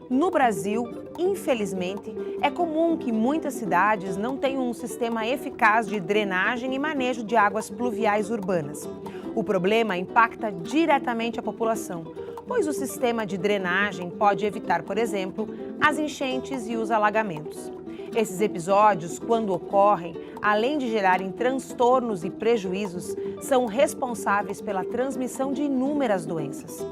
No Brasil, infelizmente, é comum que muitas cidades não tenham um sistema eficaz de drenagem e manejo de águas pluviais urbanas. O problema impacta diretamente a população, pois o sistema de drenagem pode evitar, por exemplo, as enchentes e os alagamentos. Esses episódios, quando ocorrem, além de gerarem transtornos e prejuízos, são responsáveis pela transmissão de inúmeras doenças.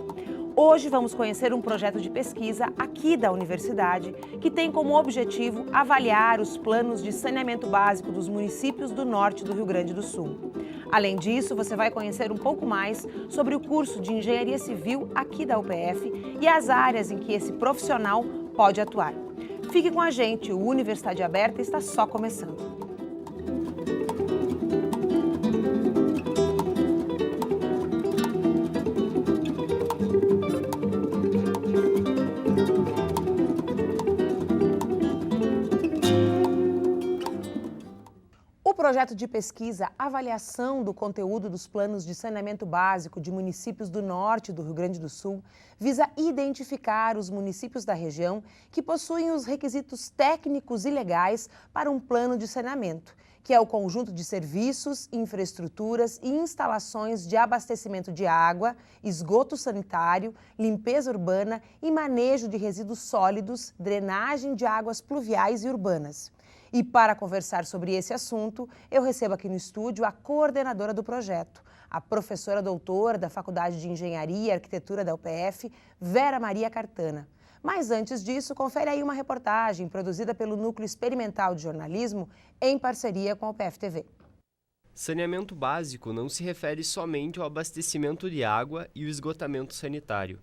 Hoje vamos conhecer um projeto de pesquisa aqui da universidade que tem como objetivo avaliar os planos de saneamento básico dos municípios do norte do Rio Grande do Sul. Além disso, você vai conhecer um pouco mais sobre o curso de Engenharia Civil aqui da UPF e as áreas em que esse profissional pode atuar. Fique com a gente, o Universidade Aberta está só começando. O projeto de pesquisa Avaliação do Conteúdo dos Planos de Saneamento Básico de Municípios do Norte do Rio Grande do Sul visa identificar os municípios da região que possuem os requisitos técnicos e legais para um plano de saneamento, que é o conjunto de serviços, infraestruturas e instalações de abastecimento de água, esgoto sanitário, limpeza urbana e manejo de resíduos sólidos, drenagem de águas pluviais e urbanas. E para conversar sobre esse assunto, eu recebo aqui no estúdio a coordenadora do projeto, a professora doutora da Faculdade de Engenharia e Arquitetura da UPF, Vera Maria Cartana. Mas antes disso, confere aí uma reportagem produzida pelo Núcleo Experimental de Jornalismo em parceria com a UPF TV. Saneamento básico não se refere somente ao abastecimento de água e o esgotamento sanitário.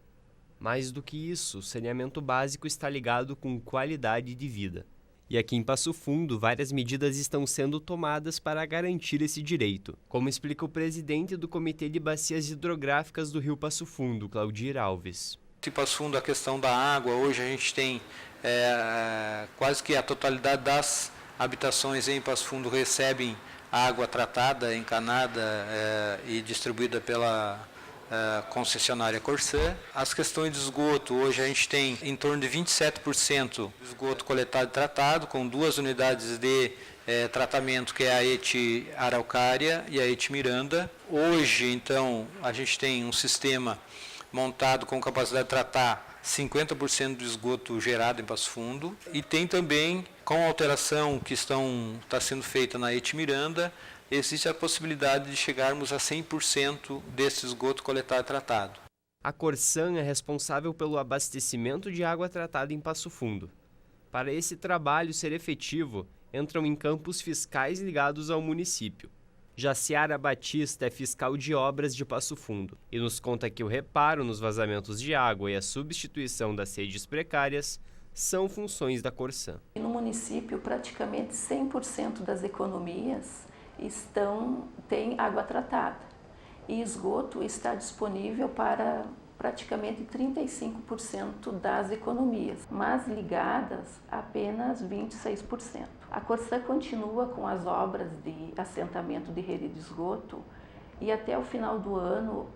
Mais do que isso, saneamento básico está ligado com qualidade de vida. E aqui em Passo Fundo, várias medidas estão sendo tomadas para garantir esse direito, como explica o presidente do Comitê de Bacias Hidrográficas do Rio Passo Fundo, Claudir Alves. Em Passo Fundo, a questão da água, hoje a gente tem quase que a totalidade das habitações em Passo Fundo recebem água tratada, encanada e distribuída pela concessionária Corsã. As questões de esgoto, hoje a gente tem em torno de 27% de esgoto coletado e tratado, com 2 unidades de tratamento, que é a ET Araucária e a ET Miranda. Hoje, então, a gente tem um sistema montado com capacidade de tratar 50% do esgoto gerado em Passo Fundo, e tem também, com a alteração que está sendo feita na ET Miranda, existe a possibilidade de chegarmos a 100% desse esgoto coletado e tratado. A Corsã é responsável pelo abastecimento de água tratada em Passo Fundo. Para esse trabalho ser efetivo, entram em campo os fiscais ligados ao município. Jaciara Batista é fiscal de obras de Passo Fundo e nos conta que o reparo nos vazamentos de água e a substituição das redes precárias são funções da Corsã. No município, praticamente 100% das economias tem água tratada e esgoto está disponível para praticamente 35% das economias, mas ligadas apenas 26%. A Corsã continua com as obras de assentamento de rede de esgoto e até o final do ano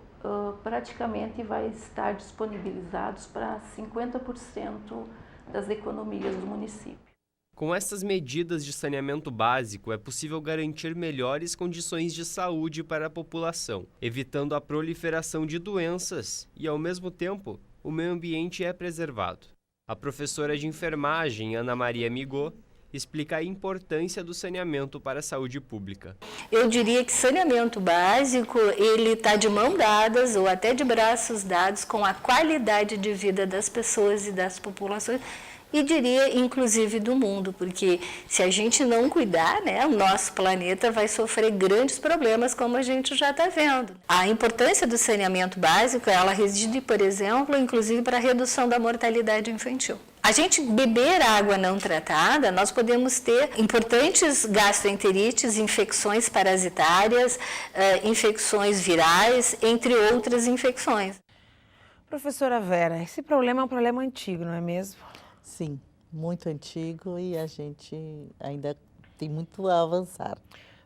praticamente vai estar disponibilizados para 50% das economias do município. Com essas medidas de saneamento básico, é possível garantir melhores condições de saúde para a população, evitando a proliferação de doenças e, ao mesmo tempo, o meio ambiente é preservado. A professora de enfermagem, Ana Maria Migot, explica a importância do saneamento para a saúde pública. Eu diria que saneamento básico, ele está de mão dadas ou até de braços dados com a qualidade de vida das pessoas e das populações, e diria inclusive do mundo, porque se a gente não cuidar, o nosso planeta vai sofrer grandes problemas, como a gente já está vendo. A importância do saneamento básico, ela reside, por exemplo, inclusive para a redução da mortalidade infantil. A gente beber água não tratada, nós podemos ter importantes gastroenterites, infecções parasitárias, infecções virais, entre outras infecções. Professora Vera, esse problema é um problema antigo, não é mesmo? Sim, muito antigo e a gente ainda tem muito a avançar.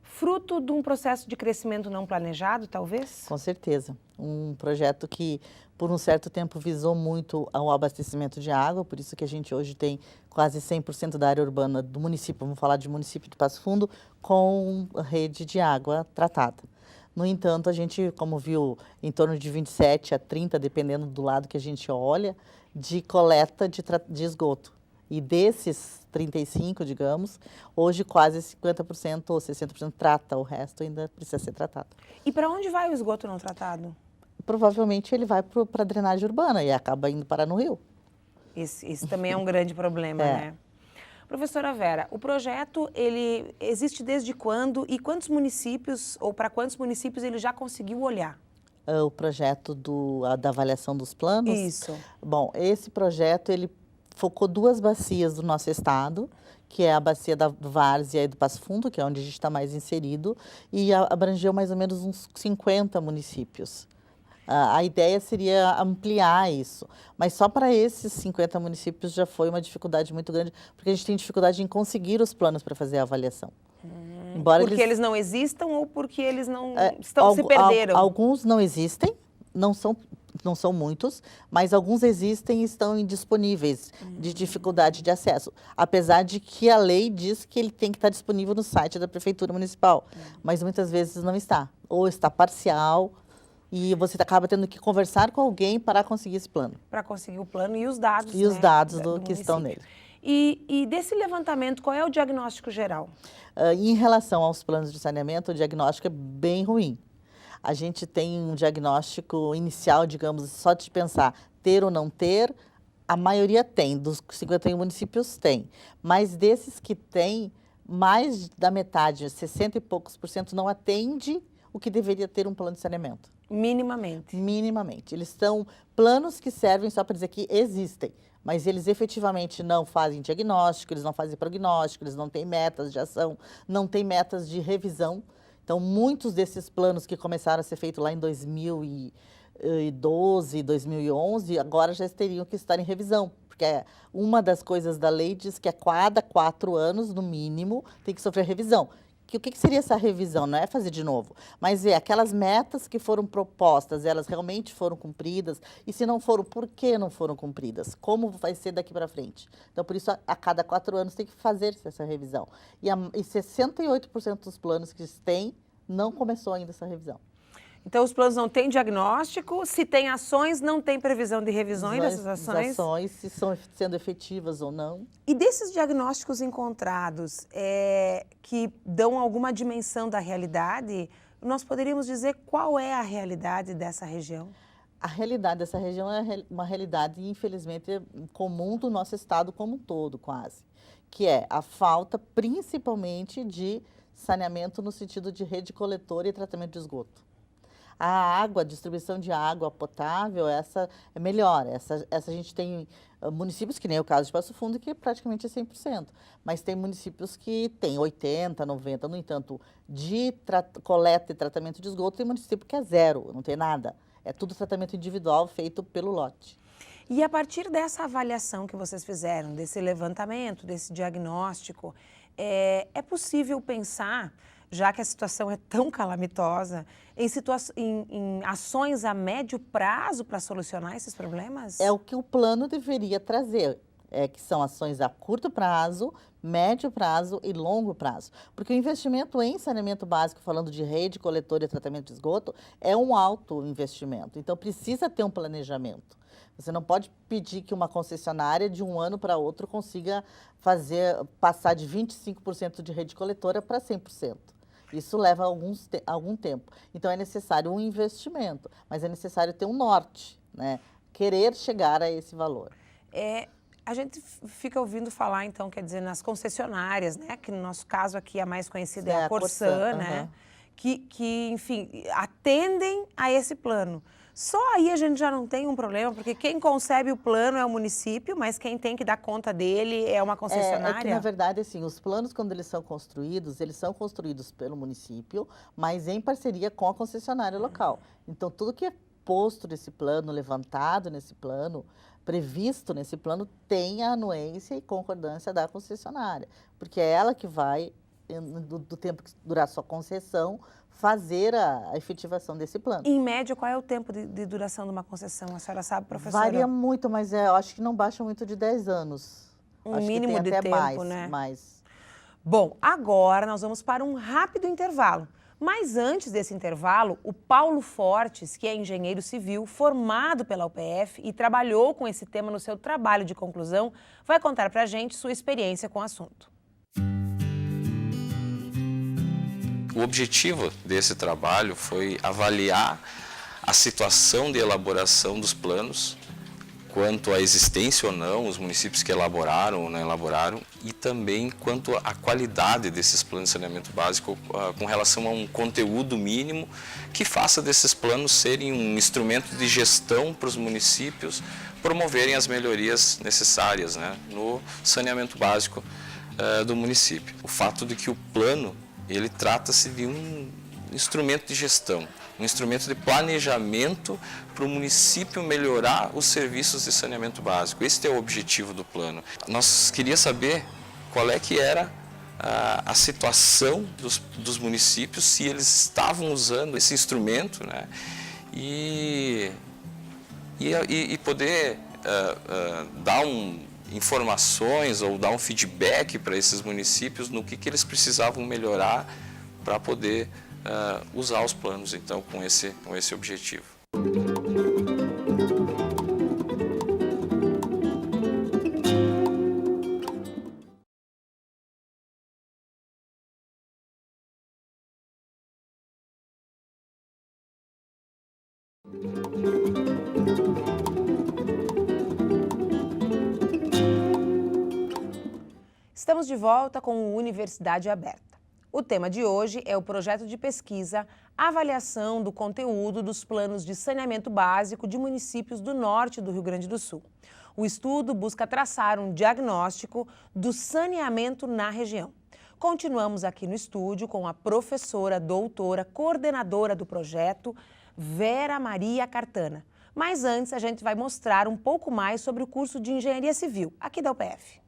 Fruto de um processo de crescimento não planejado, talvez? Com certeza. Um projeto que, por um certo tempo, visou muito ao abastecimento de água, por isso que a gente hoje tem quase 100% da área urbana do município, vamos falar de município de Passo Fundo, com rede de água tratada. No entanto, a gente, como viu, em torno de 27 a 30, dependendo do lado que a gente olha, de coleta de esgoto. E desses 35, digamos, hoje quase 50% ou 60% trata, o resto ainda precisa ser tratado. E para onde vai o esgoto não tratado? Provavelmente ele vai para a drenagem urbana e acaba indo parar no rio. Esse também é um grande problema, né? Professora Vera, o projeto, ele existe desde quando e quantos municípios, ou para quantos municípios ele já conseguiu olhar? O projeto da avaliação dos planos? Isso. Bom, esse projeto, ele focou 2 bacias do nosso estado, que é a bacia da Várzea e do Passo Fundo, que é onde a gente está mais inserido, e abrangeu mais ou menos uns 50 municípios. A ideia seria ampliar isso, mas só para esses 50 municípios já foi uma dificuldade muito grande, porque a gente tem dificuldade em conseguir os planos para fazer a avaliação. Embora porque eles não existam ou porque eles não se perderam? Alguns não existem, não são muitos, mas alguns existem e estão indisponíveis, de dificuldade de acesso. Apesar de que a lei diz que ele tem que estar disponível no site da Prefeitura Municipal, mas muitas vezes não está, ou está parcial, e você acaba tendo que conversar com alguém para conseguir esse plano. Para conseguir o plano e os dados, E os dados do que estão nele. E desse levantamento, qual é o diagnóstico geral? Em relação aos planos de saneamento, o diagnóstico é bem ruim. A gente tem um diagnóstico inicial, digamos, só de pensar ter ou não ter, a maioria tem, dos 51 municípios tem. Mas desses que tem, mais da metade, 60 e poucos % não atende o que deveria ter um plano de saneamento. Minimamente. Minimamente. Eles são planos que servem só para dizer que existem, mas eles efetivamente não fazem diagnóstico, eles não fazem prognóstico, eles não têm metas de ação, não têm metas de revisão. Então, muitos desses planos que começaram a ser feitos lá em 2012, 2011, agora já teriam que estar em revisão, porque uma das coisas da lei diz que a cada 4 anos, no mínimo, tem que sofrer revisão. O que seria essa revisão? Não é fazer de novo, mas é aquelas metas que foram propostas, elas realmente foram cumpridas? E se não foram, por que não foram cumpridas? Como vai ser daqui para frente? Então, por isso, a cada 4 anos tem que fazer essa revisão. E 68% dos planos que têm, não começou ainda essa revisão. Então, os planos não têm diagnóstico, se tem ações, não tem previsão de revisões dessas ações? As ações, se estão sendo efetivas ou não. E desses diagnósticos encontrados, que dão alguma dimensão da realidade, nós poderíamos dizer qual é a realidade dessa região? A realidade dessa região é uma realidade, infelizmente, comum do nosso estado como um todo, quase. Que é a falta, principalmente, de saneamento no sentido de rede coletora e tratamento de esgoto. A água, a distribuição de água potável, essa é melhor. Essa a gente tem municípios, que nem o caso de Passo Fundo, que praticamente é 100%. Mas tem municípios que tem 80%, 90%. No entanto, de coleta e tratamento de esgoto, tem município que é 0%, não tem nada. É tudo tratamento individual feito pelo lote. E a partir dessa avaliação que vocês fizeram, desse levantamento, desse diagnóstico, é possível pensar, já que a situação é tão calamitosa, em ações a médio prazo para solucionar esses problemas? É o que o plano deveria trazer, que são ações a curto prazo, médio prazo e longo prazo. Porque o investimento em saneamento básico, falando de rede, coletora e tratamento de esgoto, é um alto investimento. Então, precisa ter um planejamento. Você não pode pedir que uma concessionária de um ano para outro consiga passar de 25% de rede coletora para 100%. Isso leva algum tempo. Então, é necessário um investimento, mas é necessário ter um norte, né? Querer chegar a esse valor. A gente fica ouvindo falar, então, quer dizer, nas concessionárias, né? Que no nosso caso aqui a mais conhecida é a Corsã, né? Que, enfim, atendem a esse plano. Só aí a gente já não tem um problema, porque quem concebe o plano é o município, mas quem tem que dar conta dele é uma concessionária? É que, na verdade, assim, os planos, quando eles são construídos pelo município, mas em parceria com a concessionária local. Então, tudo que é posto nesse plano, levantado nesse plano, previsto nesse plano, tem a anuência e concordância da concessionária, porque é ela que vai do tempo que durar a sua concessão, fazer a efetivação desse plano. Em média, qual é o tempo de duração de uma concessão? A senhora sabe, professora? Varia muito, mas eu acho que não baixa muito de 10 anos. Acho mínimo que tem de até tempo, né? mais. Bom, agora nós vamos para um rápido intervalo. Mas antes desse intervalo, o Paulo Fortes, que é engenheiro civil, formado pela UPF e trabalhou com esse tema no seu trabalho de conclusão, vai contar para a gente sua experiência com o assunto. O objetivo desse trabalho foi avaliar a situação de elaboração dos planos, quanto à existência ou não, os municípios que elaboraram ou não elaboraram, e também quanto à qualidade desses planos de saneamento básico com relação a um conteúdo mínimo que faça desses planos serem um instrumento de gestão para os municípios promoverem as melhorias necessárias, né, no saneamento básico do município. O fato de que o plano, ele trata-se de um instrumento de gestão, um instrumento de planejamento para o município melhorar os serviços de saneamento básico. Esse é o objetivo do plano. Nós queríamos saber qual é que era a situação dos municípios, se eles estavam usando esse instrumento, né, e poder dar informações ou dar um feedback para esses municípios no que eles precisavam melhorar para poder usar os planos, então, com esse objetivo. Estamos de volta com o Universidade Aberta. O tema de hoje é o projeto de pesquisa Avaliação do Conteúdo dos Planos de Saneamento Básico de Municípios do Norte do Rio Grande do Sul. O estudo busca traçar um diagnóstico do saneamento na região. Continuamos aqui no estúdio com a professora, doutora, coordenadora do projeto, Vera Maria Cartana. Mas antes a gente vai mostrar um pouco mais sobre o curso de Engenharia Civil, aqui da UPF.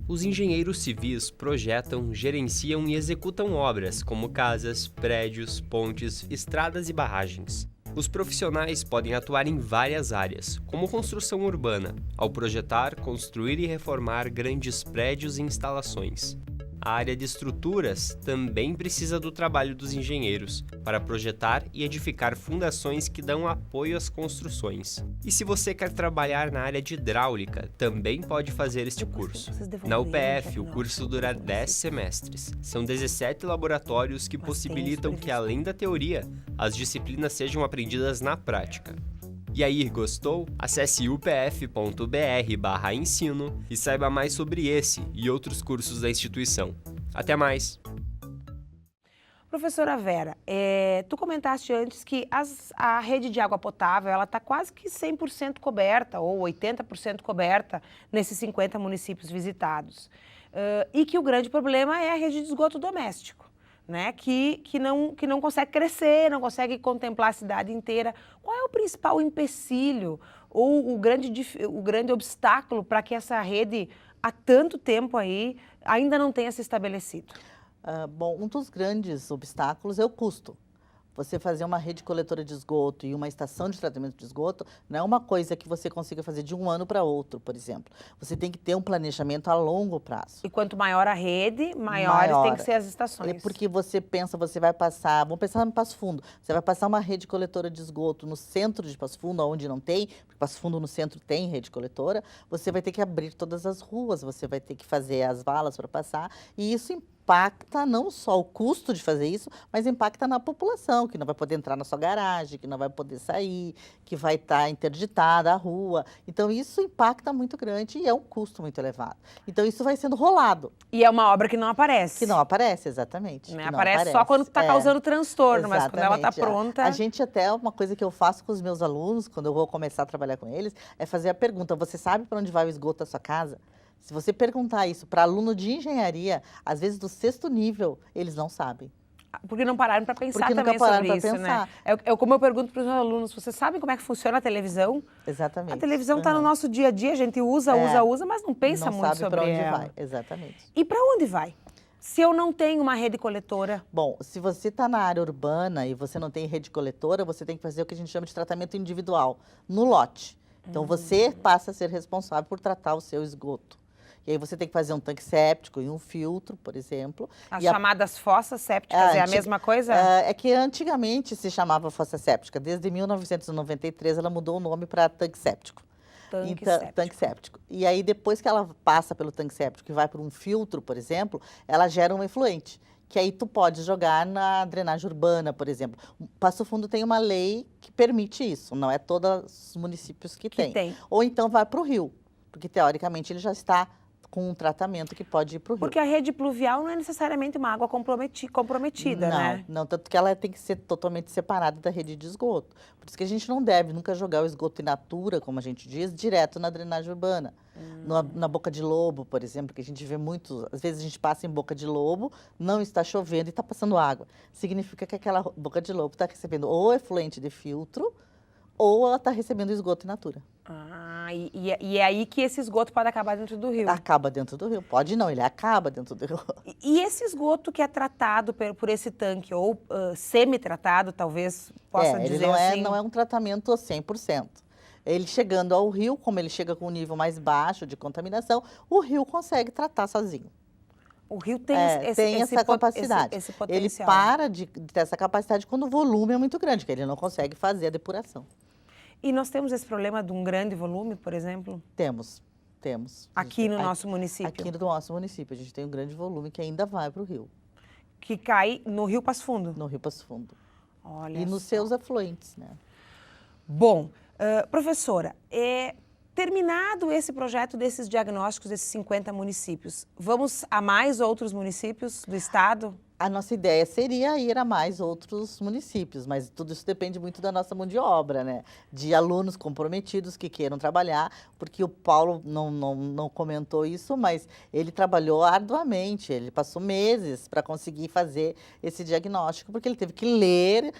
Os engenheiros civis projetam, gerenciam e executam obras como casas, prédios, pontes, estradas e barragens. Os profissionais podem atuar em várias áreas, como construção urbana, ao projetar, construir e reformar grandes prédios e instalações. A área de estruturas também precisa do trabalho dos engenheiros para projetar e edificar fundações que dão apoio às construções. E se você quer trabalhar na área de hidráulica, também pode fazer este curso. Na UPF, o curso dura 10 semestres. São 17 laboratórios que possibilitam que, além da teoria, as disciplinas sejam aprendidas na prática. E aí, gostou? Acesse upf.br/ensino e saiba mais sobre esse e outros cursos da instituição. Até mais! Professora Vera, tu comentaste antes que a rede de água potável ela está quase que 100% coberta ou 80% coberta nesses 50 municípios visitados. E que o grande problema é a rede de esgoto doméstico, né? Que não consegue crescer, não consegue contemplar a cidade inteira. Qual é o principal empecilho ou o grande obstáculo para que essa rede, há tanto tempo aí, ainda não tenha se estabelecido? Bom, um dos grandes obstáculos é o custo. Você fazer uma rede coletora de esgoto e uma estação de tratamento de esgoto não é uma coisa que você consiga fazer de um ano para outro, por exemplo. Você tem que ter um planejamento a longo prazo. E quanto maior a rede, maiores tem que ser as estações. É porque você pensa, você vai passar, vamos pensar no Passo Fundo, você vai passar uma rede coletora de esgoto no centro de Passo Fundo, onde não tem, porque Passo Fundo no centro tem rede coletora, você vai ter que abrir todas as ruas, você vai ter que fazer as valas para passar, e isso impacta não só o custo de fazer isso, mas impacta na população, que não vai poder entrar na sua garagem, que não vai poder sair, que vai estar interditada a rua. Então, isso impacta muito grande e é um custo muito elevado. Então, isso vai sendo rolado. E é uma obra que não aparece. Que não aparece, exatamente. Né? Aparece só quando está causando transtorno, mas quando ela está pronta... A gente até, uma coisa que eu faço com os meus alunos, quando eu vou começar a trabalhar com eles, é fazer a pergunta, você sabe para onde vai o esgoto da sua casa? Se você perguntar isso para aluno de engenharia, às vezes do 6º nível, eles não sabem. Porque não pararam para pensar Porque nunca também pararam sobre pra isso, pensar. né? É como eu pergunto para os meus alunos, vocês sabem como é que funciona a televisão? Exatamente. A televisão está no nosso dia a dia, a gente usa, mas não pensa não muito sabe sobre para onde ela. vai. Exatamente. E para onde vai? Se eu não tenho uma rede coletora? Bom, se você está na área urbana e você não tem rede coletora, você tem que fazer o que a gente chama de tratamento individual, no lote. Então, você passa a ser responsável por tratar o seu esgoto. E aí você tem que fazer um tanque séptico e um filtro, por exemplo. As E chamadas fossas sépticas é a mesma coisa? É que antigamente se chamava fossa séptica. Desde 1993 ela mudou o nome para tanque séptico. Tanque séptico. E aí depois que ela passa pelo tanque séptico e vai para um filtro, por exemplo, ela gera um efluente. Que aí tu pode jogar na drenagem urbana, por exemplo. Passo Fundo tem uma lei que permite isso, não é todos os municípios que tem. Ou então vai para o rio, porque teoricamente ele já está com um tratamento que pode ir para o rio. Porque a rede pluvial não é necessariamente uma água comprometida, né? Não, tanto que ela tem que ser totalmente separada da rede de esgoto. Por isso que a gente não deve nunca jogar o esgoto in natura, como a gente diz, direto na drenagem urbana. Na Boca de Lobo, por exemplo, que a gente vê muito, às vezes a gente passa em Boca de Lobo, não está chovendo e está passando água. Significa que aquela Boca de Lobo está recebendo ou efluente de filtro, ou ela está recebendo esgoto in natura. E é aí que esse esgoto pode acabar dentro do rio. Acaba dentro do rio. Pode não, ele acaba dentro do rio. E esse esgoto que é tratado por esse tanque, ou semi-tratado, talvez possa dizer assim? Não é um tratamento 100%. Ele chegando ao rio, como ele chega com um nível mais baixo de contaminação, o rio consegue tratar sozinho. O rio tem, essa capacidade. Esse potencial. Ele para de ter essa capacidade quando o volume é muito grande, que ele não consegue fazer a depuração. E nós temos esse problema de um grande volume, por exemplo? Temos. Aqui no nosso município? Aqui no nosso município. A gente tem um grande volume que ainda vai para o rio. Que cai no Rio Passo Fundo? No Rio Passo Fundo. Olha e nos seus afluentes, né? Bom, professora, terminado esse projeto desses diagnósticos desses 50 municípios, vamos a mais outros municípios do estado? A nossa ideia seria ir a mais outros municípios, mas tudo isso depende muito da nossa mão de obra, né? De alunos comprometidos que queiram trabalhar, porque o Paulo não comentou isso, mas ele trabalhou arduamente, ele passou meses para conseguir fazer esse diagnóstico, porque ele teve que ler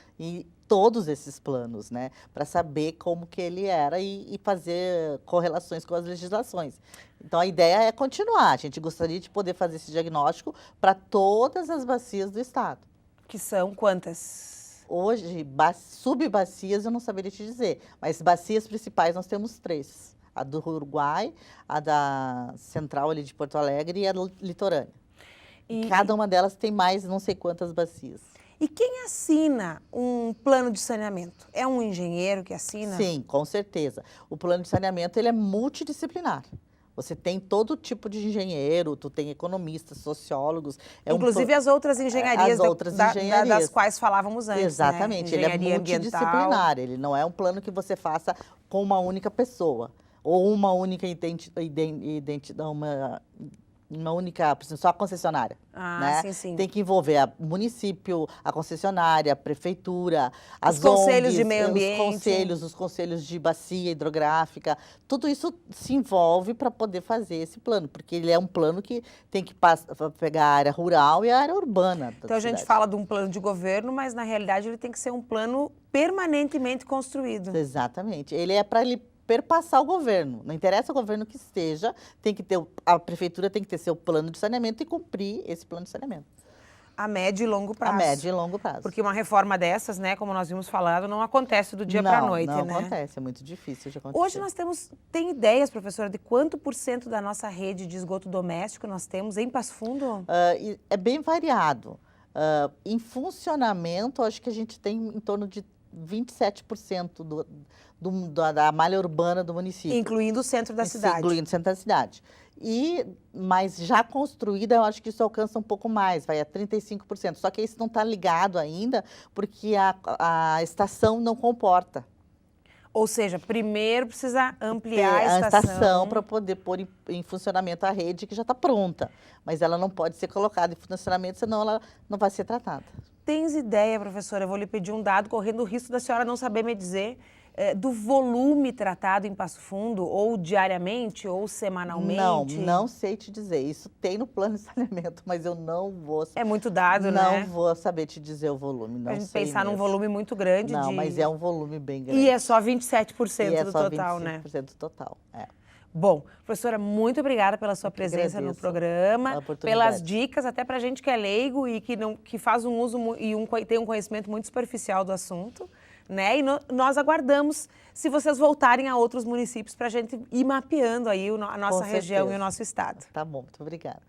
todos esses planos, né? Para saber como que ele era e fazer correlações com as legislações. Então, a ideia é continuar. A gente gostaria de poder fazer esse diagnóstico para todas as bacias do estado. Que são quantas? Hoje, subbacias eu não saberia te dizer, mas bacias principais nós temos 3. A do Uruguai, a da Central ali de Porto Alegre e a litorânea. Cada uma delas tem mais não sei quantas bacias. E quem assina um plano de saneamento? É um engenheiro que assina? Sim, com certeza. O plano de saneamento ele é multidisciplinar. Você tem todo tipo de engenheiro, tu tem economistas, sociólogos. Inclusive as outras engenharias, das quais falávamos antes. Exatamente, né? Ele é multidisciplinar, ele não é um plano que você faça com uma única pessoa, ou uma única uma única, por exemplo, só a concessionária. Né? Sim. Tem que envolver o município, a concessionária, a prefeitura, as conselhos ONGs, de meio ambiente. os conselhos de bacia hidrográfica. Tudo isso se envolve para poder fazer esse plano, porque ele é um plano que tem que pegar a área rural e a área urbana. Então a gente fala de um plano de governo, mas na realidade ele tem que ser um plano permanentemente construído. Exatamente. Ele é para perpassar o governo. Não interessa o governo que esteja, a prefeitura tem que ter seu plano de saneamento e cumprir esse plano de saneamento. A médio e longo prazo. A médio e longo prazo. Porque uma reforma dessas, né, como nós vimos falado, não acontece do dia para a noite, né? Não acontece, é muito difícil de acontecer. Hoje nós tem ideias, professora, de quanto % da nossa rede de esgoto doméstico nós temos em Passo Fundo? É bem variado. Em funcionamento, acho que a gente tem em torno de 27% da malha urbana do município. Incluindo o centro da cidade. Incluindo o centro da cidade. Mas já construída, eu acho que isso alcança um pouco mais, vai a 35%. Só que isso não está ligado ainda, porque a estação não comporta. Ou seja, primeiro precisa ampliar a estação para poder pôr em funcionamento a rede que já está pronta. Mas ela não pode ser colocada em funcionamento, senão ela não vai ser tratada. Tens ideia, professora? Eu vou lhe pedir um dado, correndo o risco da senhora não saber me dizer, do volume tratado em Passo Fundo, ou diariamente, ou semanalmente? Não sei te dizer. Isso tem no plano de saneamento, mas eu não vou... É muito dado, não né? Não vou saber te dizer o volume, não A gente sei pensar mesmo. num volume muito grande. Não, mas é um volume bem grande. E é só 27% do total, né? 25% do total, Bom, professora, muito obrigada pela sua presença no programa, pelas dicas, até para a gente que é leigo e que faz um uso e tem um conhecimento muito superficial do assunto, né? E nós aguardamos se vocês voltarem a outros municípios para a gente ir mapeando aí a nossa região e o nosso estado. Tá bom, muito obrigada.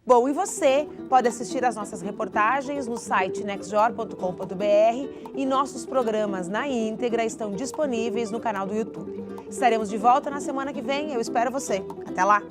Bom, e você pode assistir às nossas reportagens no site nextjor.com.br e nossos programas na íntegra estão disponíveis no canal do YouTube. Estaremos de volta na semana que vem, eu espero você. Até lá!